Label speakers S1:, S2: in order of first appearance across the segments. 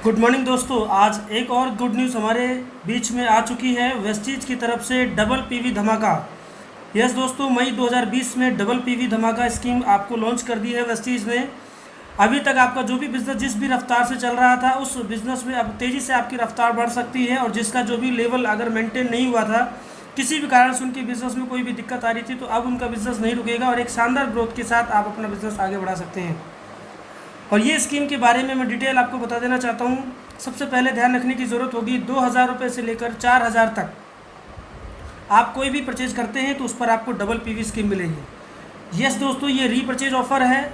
S1: Good morning दोस्तों। आज एक और गुड न्यूज़ हमारे बीच में आ चुकी है वेस्टीज की तरफ से डबल पीवी धमाका। यस दोस्तों, मई 2020 में डबल पीवी धमाका स्कीम आपको लॉन्च कर दी है वेस्टीज ने। अभी तक आपका जो भी बिज़नेस जिस भी रफ्तार से चल रहा था उस बिज़नेस में अब तेज़ी से आपकी रफ्तार बढ़ सकती है, और जिसका जो भी लेवल अगर मेंटेन नहीं हुआ था, किसी भी कारण से उनके बिज़नेस में कोई भी दिक्कत आ रही थी, तो अब उनका बिज़नेस नहीं रुकेगा और एक शानदार ग्रोथ के साथ आप अपना बिज़नेस आगे बढ़ा सकते हैं। और ये स्कीम के बारे में मैं डिटेल आपको बता देना चाहता हूँ। सबसे पहले ध्यान रखने की ज़रूरत होगी, 2000 रुपये से लेकर 4000 तक आप कोई भी परचेज करते हैं तो उस पर आपको डबल पीवी स्कीम मिलेगी। यस दोस्तों, ये रीपरचेज ऑफ़र है।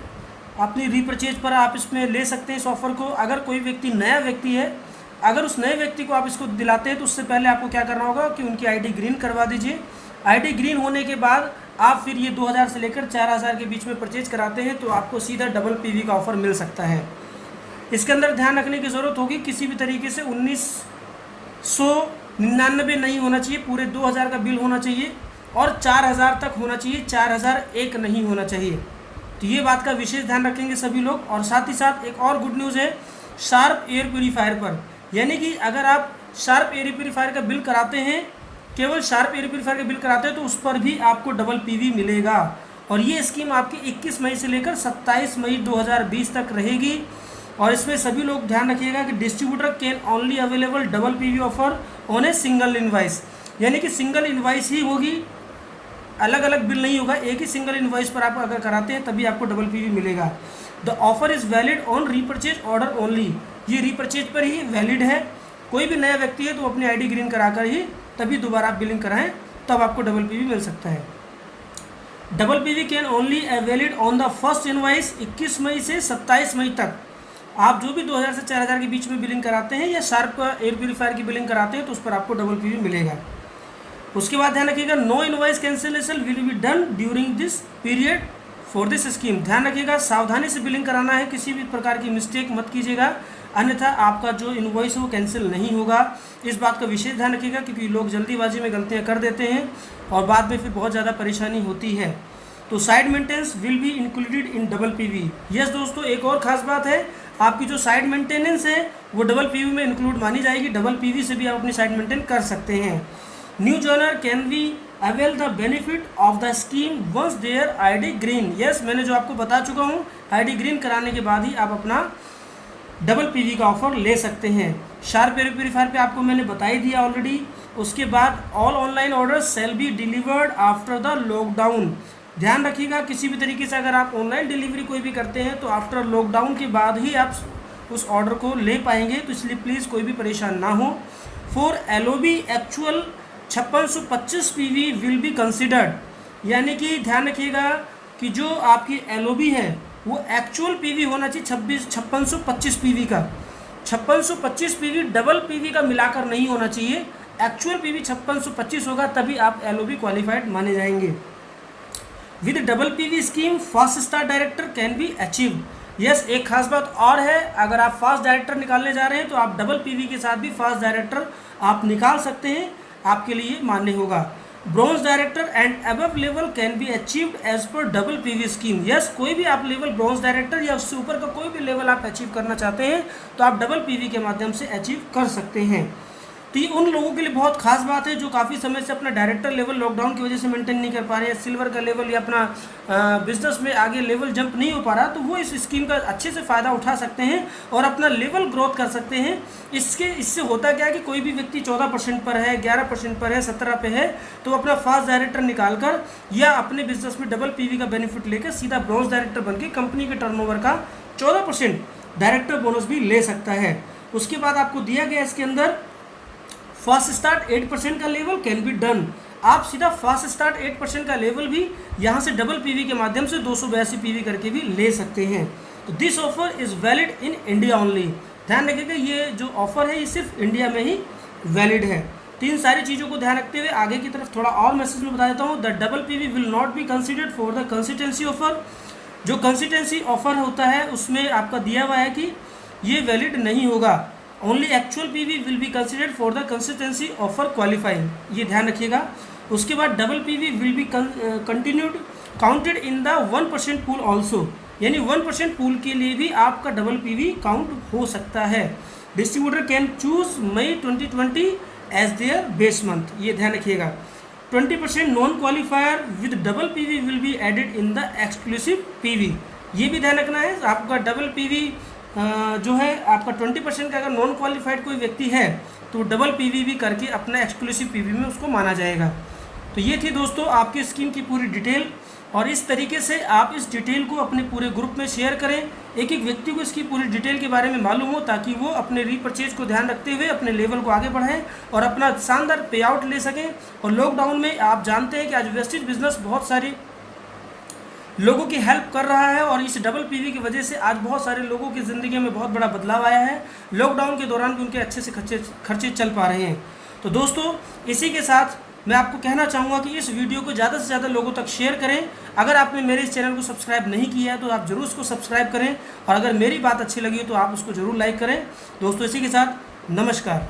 S1: अपनी रीपरचेज पर आप इसमें ले सकते हैं इस ऑफ़र को। अगर कोई व्यक्ति नया व्यक्ति है, अगर उस नए व्यक्ति को आप इसको दिलाते हैं तो उससे पहले आपको क्या करना होगा कि उनकी आईडी ग्रीन करवा दीजिए। आईडी ग्रीन होने के बाद आप फिर ये 2000 से लेकर 4000 के बीच में परचेज कराते हैं तो आपको सीधा डबल पीवी का ऑफ़र मिल सकता है। इसके अंदर ध्यान रखने की ज़रूरत होगी, किसी भी तरीके से 1999 नहीं होना चाहिए, पूरे 2000 का बिल होना चाहिए और 4000 तक होना चाहिए, 4001 नहीं होना चाहिए। तो ये बात का विशेष ध्यान रखेंगे सभी लोग। और साथ ही साथ एक और गुड न्यूज़ है शार्प एयर प्यूरीफायर पर, यानी कि अगर आप शार्प एयर प्यूरीफायर का बिल कराते हैं, केवल शार्प एयर प्यूरीफायर का बिल कराते हैं तो उस पर भी आपको डबल पीवी मिलेगा। और ये स्कीम आपकी 21 मई से लेकर 27 मई 2020 तक रहेगी। और इसमें सभी लोग ध्यान रखिएगा कि distributor can only available double PV offer on a single invoice, यानी कि सिंगल इनवाइस ही होगी, अलग अलग बिल नहीं होगा। एक ही सिंगल इनवाइस पर आप अगर कराते हैं तभी आपको डबल पीवी मिलेगा। The offer is valid on repurchase order only, ये रीपरचेज पर ही वैलिड है। कोई भी नया व्यक्ति है तो अपनी आईडी ग्रीन कराकर ही तभी दोबारा आप बिलिंग कराएं, तब आपको डबल पीवी मिल सकता है। Double PV can only valid on the first invoice, 21 मई से 27 मई तक आप जो भी 2000 से 4000 के बीच में बिलिंग कराते हैं या शार्प एयर प्यूरीफायर की बिलिंग कराते हैं तो उस पर आपको डबल पीवी मिलेगा। उसके बाद ध्यान रखिएगा, no invoice cancellation will be done during this period for this scheme. ध्यान रखिएगा, सावधानी से बिलिंग कराना है, किसी भी प्रकार की मिस्टेक मत कीजिएगा, अन्यथा आपका जो इनवॉइस है वो कैंसिल नहीं होगा। इस बात का विशेष ध्यान रखिएगा, क्योंकि लोग जल्दीबाजी में गलतियां कर देते हैं और बाद में फिर बहुत ज़्यादा परेशानी होती है। तो side maintenance will be included in double PV. Yes दोस्तों, एक और ख़ास बात है, आपकी जो साइड मेंटेनेंस है वो डबल पीवी में इंक्लूड मानी जाएगी। डबल पीवी से भी आप अपनी साइड मेंटेन कर सकते हैं। New joiner can be avail the benefit of the scheme once their ID green. Yes, मैंने जो आपको बता चुका हूँ, आईडी ग्रीन कराने के बाद ही आप अपना डबल पीवी का ऑफर ले सकते हैं। शार्प एयर प्यूरीफायर पे आपको मैंने बता ही दिया ऑलरेडी। उसके बाद all online orders shall be delivered after the lockdown. ध्यान रखिएगा, किसी भी तरीके से अगर आप ऑनलाइन डिलीवरी कोई भी करते हैं तो आफ्टर लॉकडाउन के बाद ही आप उस ऑर्डर को ले पाएंगे, तो इसलिए प्लीज़ कोई भी परेशान ना हो। For LOB actual 5625 PV will be considered, यानी कि ध्यान रखिएगा कि जो आपकी LOB है वो एक्चुअल पीवी होना चाहिए 5625 पीवी का। 5625 पीवी डबल पीवी का मिलाकर नहीं होना चाहिए, एक्चुअल पीवी 5625 होगा, तभी आप LOB क्वालिफाइड माने जाएंगे। With double PV scheme fast start director can be achieve. Yes, एक खास बात और है, अगर आप फास्ट डायरेक्टर निकालने जा रहे हैं तो आप डबल पीवी के साथ भी फास्ट डायरेक्टर आप निकाल सकते हैं, आपके लिए मान्य होगा। Bronze director and above level can be achieved as per double PV scheme. Yes, कोई भी आप लेवल ब्रॉन्ज डायरेक्टर या उससे ऊपर का कोई भी लेवल आप अचीव करना चाहते हैं तो आप डबल पीवी के माध्यम से अचीव कर सकते हैं। तो ये उन लोगों के लिए बहुत खास बात है जो काफ़ी समय से अपना डायरेक्टर लेवल लॉकडाउन की वजह से मेंटेन नहीं कर पा रहे हैं, सिल्वर का लेवल या अपना बिजनेस में आगे लेवल जंप नहीं हो पा रहा, तो वो इस स्कीम का अच्छे से फ़ायदा उठा सकते हैं और अपना लेवल ग्रोथ कर सकते हैं। इससे होता क्या है कि कोई भी व्यक्ति 14% पर है, 11% पर है, 17 पे है, तो अपना फास्ट डायरेक्टर निकाल कर या अपने बिजनेस में डबल पीवी का बेनिफिट लेकर सीधा ब्रॉन्ज डायरेक्टर बनकर कंपनी के टर्नओवर का 14% डायरेक्टर बोनस भी ले सकता है। उसके बाद आपको दिया गया इसके अंदर फास्ट स्टार्ट 8% का लेवल कैन बी डन। आप सीधा फास्ट स्टार्ट 8% का लेवल भी यहाँ से डबल पीवी के माध्यम से 282 पीवी करके भी ले सकते हैं। तो this offer is valid in India only. ध्यान रखिएगा, ये जो ऑफर है ये सिर्फ इंडिया में ही वैलिड है। तो इन सारी चीज़ों को ध्यान रखते हुए आगे की तरफ थोड़ा और मैसेज में बता देता हूँ। The double PV will not be considered for the consistency offer. जो कंसिस्टेंसी ऑफर होता है उसमें आपका दिया हुआ है कि ये वैलिड नहीं होगा। Only actual PV will be considered for the consistency offer qualifying, ये ध्यान रखिएगा। उसके बाद double PV will be continued counted in the 1% pool also, यानी 1% पूल के लिए भी आपका डबल पीवी काउंट हो सकता है। Distributor can choose May 2020 as their base month, ये ध्यान रखिएगा। 20% non qualifier with double PV will be added in the exclusive PV, ये भी ध्यान रखना है। आपका डबल पीवी जो है आपका 20% का अगर नॉन क्वालिफाइड कोई व्यक्ति है तो डबल पीवी भी करके अपना एक्सक्लूसिव पीवी में उसको माना जाएगा। तो ये थी दोस्तों आपकी स्कीम की पूरी डिटेल, और इस तरीके से आप इस डिटेल को अपने पूरे ग्रुप में शेयर करें, एक एक व्यक्ति को इसकी पूरी डिटेल के बारे में मालूम हो, ताकि वो अपने रीपरचेज को ध्यान रखते हुए अपने लेवल को आगे बढ़ाएं और अपना शानदार पे आउट ले सकें। और लॉकडाउन में आप जानते हैं कि आज वेस्टेज बिजनेस बहुत सारी लोगों की हेल्प कर रहा है, और इस डबल पीवी की वजह से आज बहुत सारे लोगों की ज़िंदगी में बहुत बड़ा बदलाव आया है। लॉकडाउन के दौरान भी उनके अच्छे से खर्चे चल पा रहे हैं। तो दोस्तों इसी के साथ मैं आपको कहना चाहूँगा कि इस वीडियो को ज़्यादा से ज़्यादा लोगों तक शेयर करें। अगर आपने मेरे इस चैनल को सब्सक्राइब नहीं किया है तो आप ज़रूर उसको सब्सक्राइब करें, और अगर मेरी बात अच्छी लगी तो आप उसको ज़रूर लाइक करें। दोस्तों इसी के साथ नमस्कार।